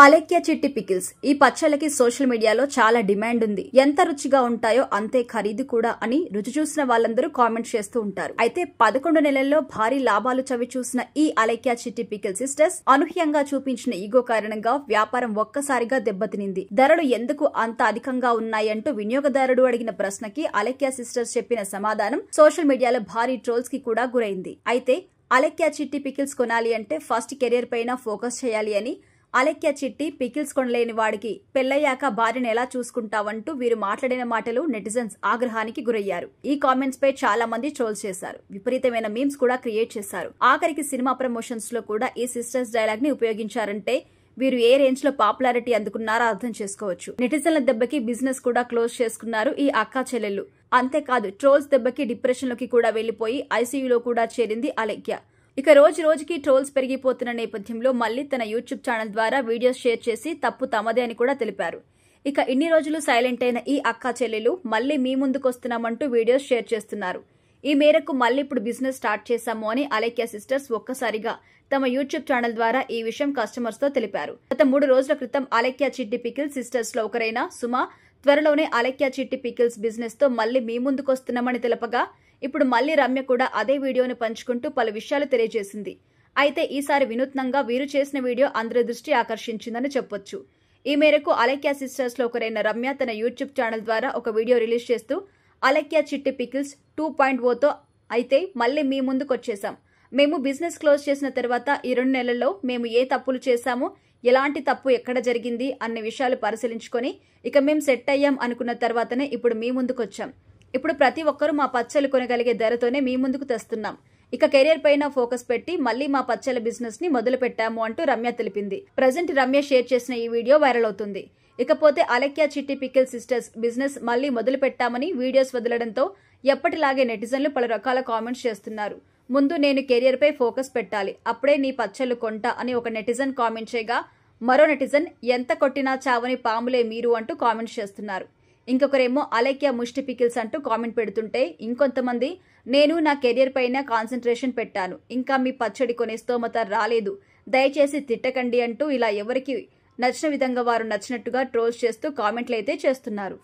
అలెక్య చిట్టి పికిల్స్ ఈ పచ్చళ్ళకి సోషల్ మీడియాలో చాలా డిమాండ్ ఉంది. ఎంత రుచిగా ఉంటాయో అంతే ఖరీదు కూడా అని రుచి చూసిన వాళ్ళందరూ కామెంట్ చేస్తూ ఉంటారు. అయితే 11 నెలల్లో భారీ లాభాలు చవి చూసిన ఈ అలెక్య చిట్టి పికిల్ సిస్టర్స్ అనూహ్యంగా చూపించిన ఈగో కారణంగా వ్యాపారం ఒక్కసారిగా దెబ్బతినింది. ధరలు ఎందుకు అంత అధికంగా ఉన్నాయంటూ వినియోగదారుడు అడిగిన ప్రశ్నకి అలెక్య సిస్టర్స్ చెప్పిన సమాధానం సోషల్ మీడియాలో భారీ ట్రోల్స్ కి కూడా గురైంది. అయితే అలెక్య చిట్టి పికిల్స్ కొనాలి అంటే ఫస్ట్ కెరీర్ పైన ఫోకస్ చేయాలి అని, అలెక్య చిట్టి పికిల్స్ కొనలేని వాడికి పెళ్లయ్యాక భార్యను ఎలా చూసుకుంటావంటూ వీరు మాట్లాడిన మాటలు నెటిజన్స్ ఆగ్రహానికి గురయ్యారు. ఈ కామెంట్స్ పై చాలా మంది ట్రోల్స్ చేశారు. విపరీతమైన మీమ్స్ కూడా క్రియేట్ చేశారు. ఆఖరికి సినిమా ప్రమోషన్స్ లో కూడా ఈ సిస్టర్స్ డైలాగ్ ని ఉపయోగించారంటే వీరు ఏ రేంజ్ లో పాపులారిటీ అందుకున్నారో అర్థం చేసుకోవచ్చు. నెటిజన్ల దెబ్బకి బిజినెస్ కూడా క్లోజ్ చేసుకున్నారు ఈ అక్కా చెల్లెళ్లు. అంతేకాదు ట్రోల్స్ దెబ్బకి డిప్రెషన్ లోకి కూడా వెళ్లిపోయి ఐసీయూలో కూడా చేరింది అలెక్య. ఇక రోజు రోజుకి ట్రోల్స్ పెరిగిపోతున్న నేపథ్యంలో మళ్లీ తన యూట్యూబ్ ఛానల్ ద్వారా వీడియోస్ షేర్ చేసి తప్పు తమదే అని కూడా తెలిపారు. ఇక ఇన్ని రోజులు సైలెంట్ అయిన ఈ అక్కా చెల్లెలు మళ్లీ మీ ముందుకొస్తున్నామంటూ వీడియోస్ షేర్ చేస్తున్నారు. ఈ మేరకు మళ్లీ ఇప్పుడు బిజినెస్ స్టార్ట్ చేశాము అని అలెక్య సిస్టర్స్ ఒక్కసారిగా తమ యూట్యూబ్ ఛానల్ ద్వారా ఈ విషయం కస్టమర్స్ తో తెలిపారు. గత 3 రోజుల క్రితం అలెక్య చిట్టి పికిల్స్ సిస్టర్స్ లో ఒకరైన సుమ త్వరలోనే అలెక్య చిట్టి పికిల్స్ బిజినెస్ తో మళ్లీ మీ ముందుకొస్తున్నామని తెలపగా ఇప్పుడు మళ్లీ రమ్య కూడా అదే వీడియోను పంచుకుంటూ పలు విషయాలు తెలియజేసింది. అయితే ఈసారి వినూత్నంగా వీరు చేసిన వీడియో అందరి దృష్టి ఆకర్షించిందని చెప్పొచ్చు. ఈ మేరకు అలెక్య సిస్టర్స్ లో ఒకరైన రమ్య తన యూట్యూబ్ ఛానల్ ద్వారా ఒక వీడియో రిలీజ్ చేస్తూ అలెక్య చిట్టి పికిల్స్ 2.0తో అయితే మళ్లీ మీ ముందుకొచ్చేసాం. మేము బిజినెస్ క్లోజ్ చేసిన తర్వాత ఈ 2 నెలల్లో మేము ఏ తప్పులు చేశాము, ఎలాంటి తప్పు ఎక్కడ జరిగింది అన్న విషయాలు పరిశీలించుకొని ఇక మేం సెట్ అయ్యాం అనుకున్న తర్వాతనే ఇప్పుడు మీ ముందుకొచ్చాం. ఇప్పుడు ప్రతి ఒక్కరూ మా పచ్చళ్ళు కొనగలిగే ధరతోనే మీ ముందుకు తెస్తున్నాం. ఇక కెరీర్ పైన ఫోకస్ పెట్టి మళ్లీ మా పచ్చళ్ళ బిజినెస్ ని మొదలు పెట్టాము అంటూ రమ్య తెలిపింది. ప్రజెంట్ రమ్య షేర్ చేసిన ఈ వీడియో వైరల్ అవుతుంది. ఇకపోతే అలెక్య చిట్టి పికిల్ సిస్టర్స్ బిజినెస్ మళ్లీ మొదలు పెట్టామని వీడియోస్ వదలడంతో ఎప్పటిలాగే నెటిజన్లు పలు రకాల కామెంట్స్ చేస్తున్నారు. ముందు నేను కెరీర్ పై ఫోకస్ పెట్టాలి, అప్పుడే నీ పచ్చళ్ళు కొంటా అని ఒక నెటిజన్ కామెంట్ చేయగా మరో నెటిజన్ ఎంత కొట్టినా చావని పాములే మీరు అంటూ కామెంట్స్ చేస్తున్నారు. ఇంకొకరేమో అలెక్య ముష్టి పికిల్స్ అంటూ కామెంట్ పెడుతుంటే ఇంకొంతమంది నేను నా కెరీర్ పైన కాన్సన్ట్రేషన్ పెట్టాను, ఇంకా మీ పచ్చడి కొనే స్తోమత రాలేదు, దయచేసి తిట్టకండి అంటూ ఇలా ఎవరికి నచ్చిన విధంగా వారు నచ్చినట్టుగా ట్రోల్స్ చేస్తూ కామెంట్లు అయితే చేస్తున్నారు.